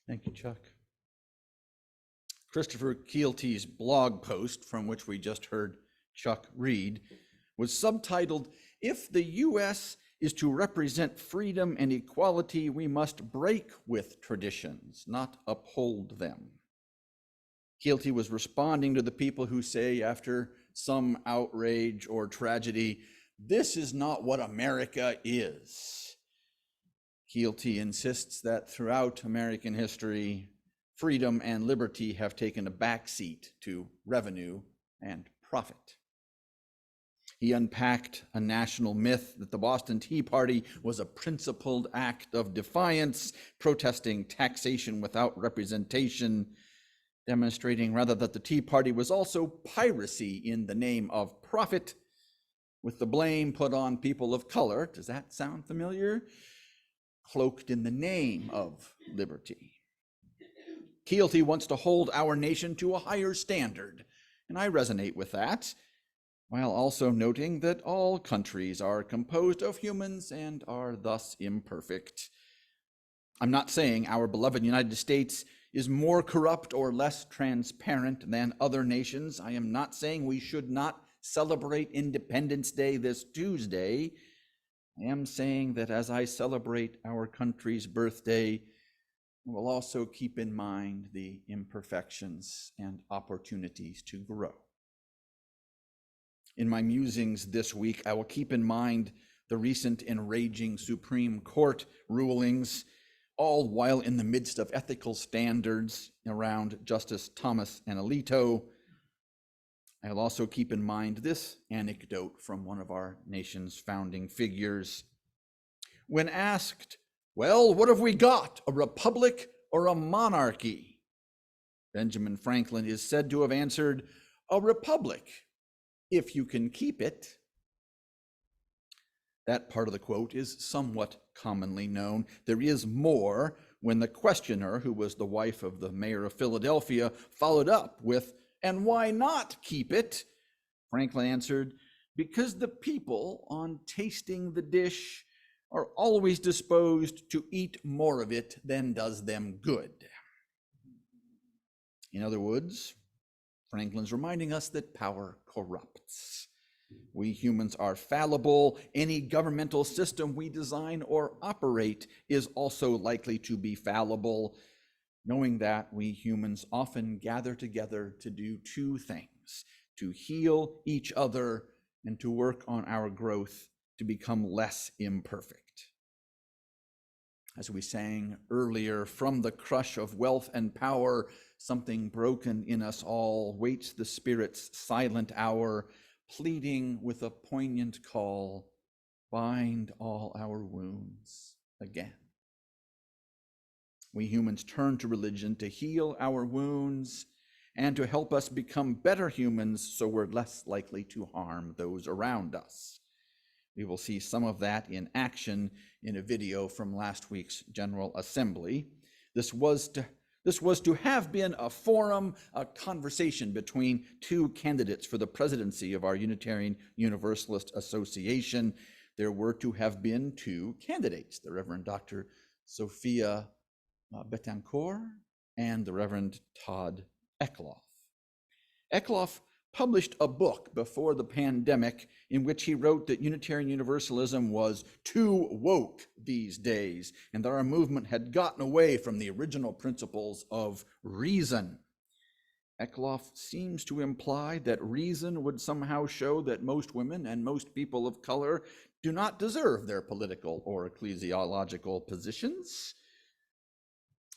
Thank you, Chuck. Christopher Keelty's blog post, from which we just heard Chuck read, was subtitled, "If the U.S. is to represent freedom and equality, we must break with traditions, not uphold them." Keelty was responding to the people who say, after some outrage or tragedy, "This is not what America is." Keelty insists that throughout American history, freedom and liberty have taken a backseat to revenue and profit. He unpacked a national myth that the Boston Tea Party was a principled act of defiance, protesting taxation without representation, demonstrating rather that the Tea Party was also piracy in the name of profit, with the blame put on people of color. Does that sound familiar? Cloaked in the name of liberty. Keelty wants to hold our nation to a higher standard, and I resonate with that, while also noting that all countries are composed of humans and are thus imperfect. I'm not saying our beloved United States is more corrupt or less transparent than other nations. I am not saying we should not celebrate Independence Day this Tuesday. I am saying that as I celebrate our country's birthday, we'll also keep in mind the imperfections and opportunities to grow. In my musings this week, I will keep in mind the recent enraging Supreme Court rulings, all while in the midst of ethical standards around Justice Thomas and Alito. I'll also keep in mind this anecdote from one of our nation's founding figures. When asked, "Well, what have we got, a republic or a monarchy?" Benjamin Franklin is said to have answered, "A republic, if you can keep it." That part of the quote is somewhat commonly known. There is more when the questioner, who was the wife of the mayor of Philadelphia, followed up with, "And why not keep it?" Franklin answered, "Because the people, on tasting the dish, are always disposed to eat more of it than does them good." In other words, Franklin's reminding us that power corrupts. We humans are fallible. Any governmental system we design or operate is also likely to be fallible. Knowing that, we humans often gather together to do two things: to heal each other and to work on our growth to become less imperfect. As we sang earlier, from the crush of wealth and power, something broken in us all waits the Spirit's silent hour, pleading with a poignant call, "Bind all our wounds again." We humans turn to religion to heal our wounds and to help us become better humans so we're less likely to harm those around us. We will see some of that in action in a video from last week's General Assembly. This was to have been a forum, a conversation between two candidates for the presidency of our Unitarian Universalist Association. There were to have been two candidates, the Reverend Dr. Sophia Betancourt and the Reverend Todd Eckloff. Eckloff published a book before the pandemic in which he wrote that Unitarian Universalism was too woke these days and that our movement had gotten away from the original principles of reason. Eckloff seems to imply that reason would somehow show that most women and most people of color do not deserve their political or ecclesiological positions.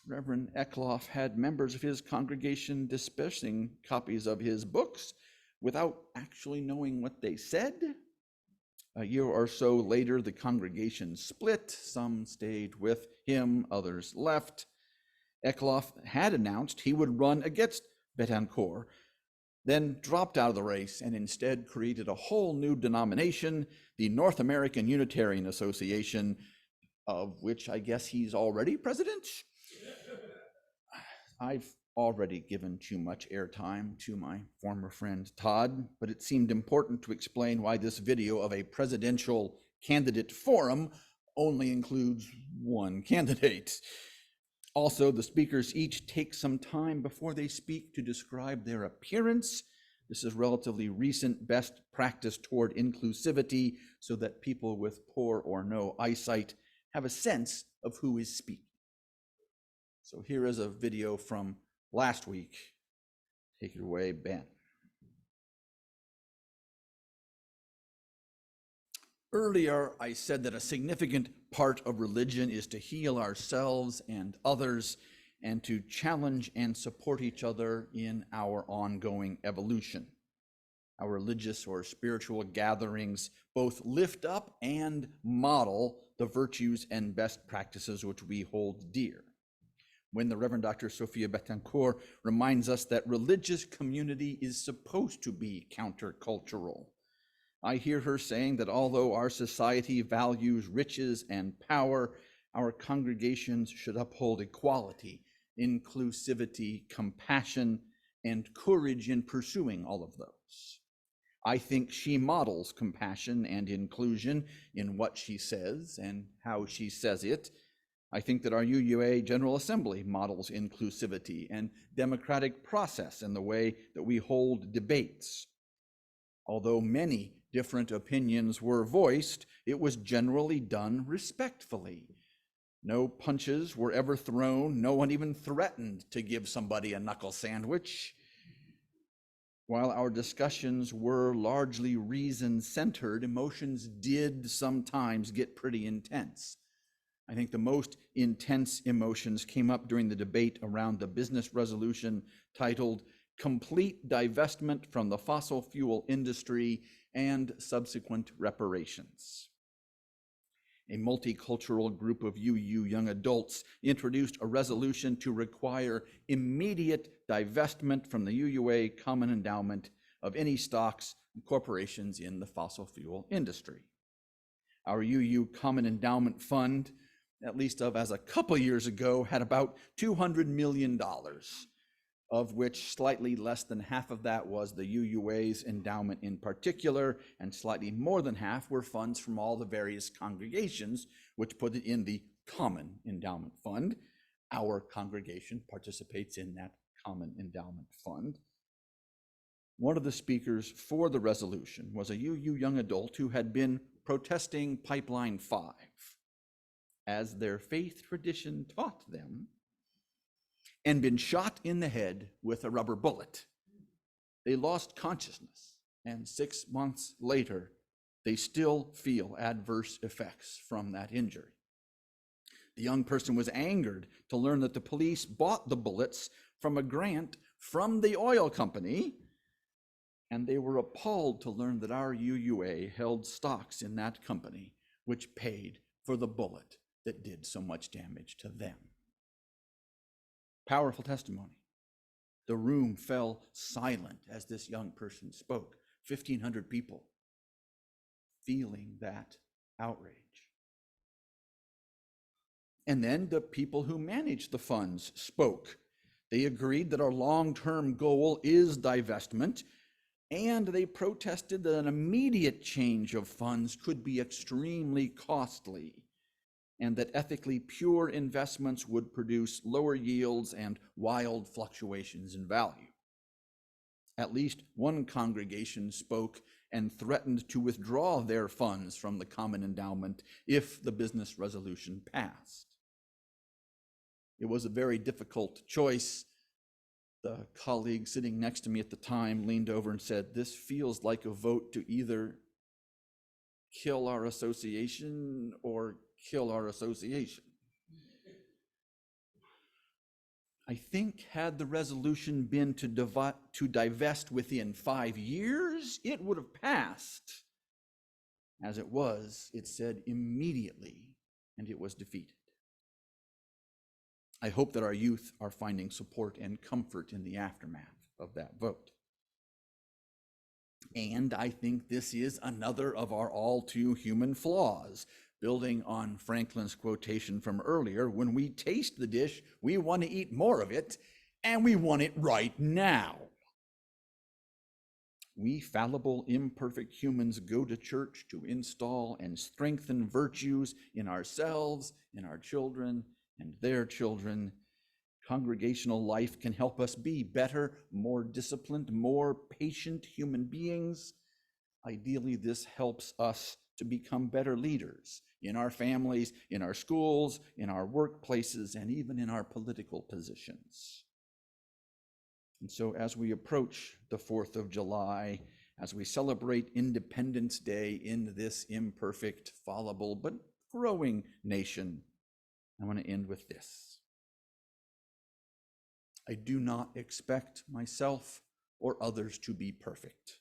Reverend Eckloff had members of his congregation dispersing copies of his books without actually knowing what they said. A year or so later, the congregation split. Some stayed with him, others left. Eckloff had announced he would run against Betancourt, then dropped out of the race and instead created a whole new denomination, the North American Unitarian Association, of which I guess he's already president. I've already given too much airtime to my former friend Todd, but it seemed important to explain why this video of a presidential candidate forum only includes one candidate. Also, the speakers each take some time before they speak to describe their appearance. This is relatively recent best practice toward inclusivity so that people with poor or no eyesight have a sense of who is speaking. So here is a video from last week. Take it away, Ben. Earlier, I said that a significant part of religion is to heal ourselves and others and to challenge and support each other in our ongoing evolution. Our religious or spiritual gatherings both lift up and model the virtues and best practices which we hold dear. When the Reverend Dr. Sophia Betancourt reminds us that religious community is supposed to be countercultural, I hear her saying that although our society values riches and power, our congregations should uphold equality, inclusivity, compassion, and courage in pursuing all of those. I think she models compassion and inclusion in what she says and how she says it. I think that our UUA General Assembly models inclusivity and democratic process in the way that we hold debates. Although many different opinions were voiced, it was generally done respectfully. No punches were ever thrown. No one even threatened to give somebody a knuckle sandwich. While our discussions were largely reason-centered, emotions did sometimes get pretty intense. I think the most intense emotions came up during the debate around the business resolution titled Complete Divestment from the Fossil Fuel Industry and Subsequent Reparations. A multicultural group of UU young adults introduced a resolution to require immediate divestment from the UUA common endowment of any stocks and corporations in the fossil fuel industry. Our UU Common Endowment Fund, at least as a couple years ago, had about $200 million, of which slightly less than half of that was the UUA's endowment in particular, and slightly more than half were funds from all the various congregations, which put it in the Common Endowment Fund. Our congregation participates in that Common Endowment Fund. One of the speakers for the resolution was a UU young adult who had been protesting Pipeline 5, as their faith tradition taught them, and been shot in the head with a rubber bullet. They lost consciousness, and 6 months later, they still feel adverse effects from that injury. The young person was angered to learn that the police bought the bullets from a grant from the oil company, and they were appalled to learn that our UUA held stocks in that company, which paid for the bullet that did so much damage to them. Powerful testimony. The room fell silent as this young person spoke. 1,500 people feeling that outrage. And then the people who manage the funds spoke. They agreed that our long-term goal is divestment, and they protested that an immediate change of funds could be extremely costly, and that ethically pure investments would produce lower yields and wild fluctuations in value. At least one congregation spoke and threatened to withdraw their funds from the common endowment if the business resolution passed. It was a very difficult choice. The colleague sitting next to me at the time leaned over and said, "This feels like a vote to either kill our association or kill our association." I think had the resolution been to divest within 5 years, it would have passed. As it was, it said immediately, and it was defeated. I hope that our youth are finding support and comfort in the aftermath of that vote. And I think this is another of our all too human flaws. Building on Franklin's quotation from earlier, when we taste the dish, we want to eat more of it, and we want it right now. We fallible, imperfect humans go to church to install and strengthen virtues in ourselves, in our children, and their children, Congregational life can help us be better, more disciplined, more patient human beings. Ideally, this helps us to become better leaders in our families, in our schools, in our workplaces, and even in our political positions. And so as we approach the 4th of July, as we celebrate Independence Day in this imperfect, fallible, but growing nation, I want to end with this. I do not expect myself or others to be perfect.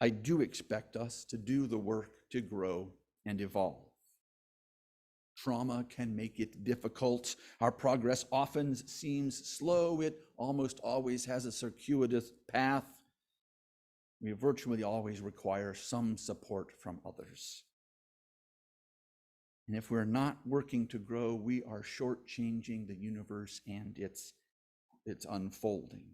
I do expect us to do the work to grow and evolve. Trauma can make it difficult. Our progress often seems slow. It almost always has a circuitous path. We virtually always require some support from others. And if we're not working to grow, we are shortchanging the universe and its unfolding.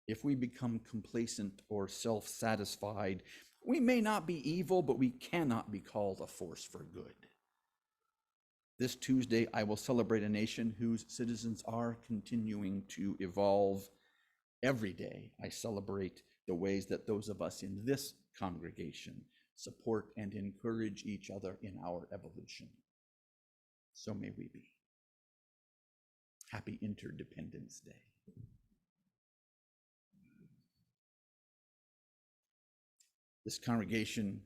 If we become complacent or self-satisfied, we may not be evil, but we cannot be called a force for good. This Tuesday, I will celebrate a nation whose citizens are continuing to evolve. Every day, I celebrate the ways that those of us in this congregation support and encourage each other in our evolution. So may we be. Happy Interdependence Day. This congregation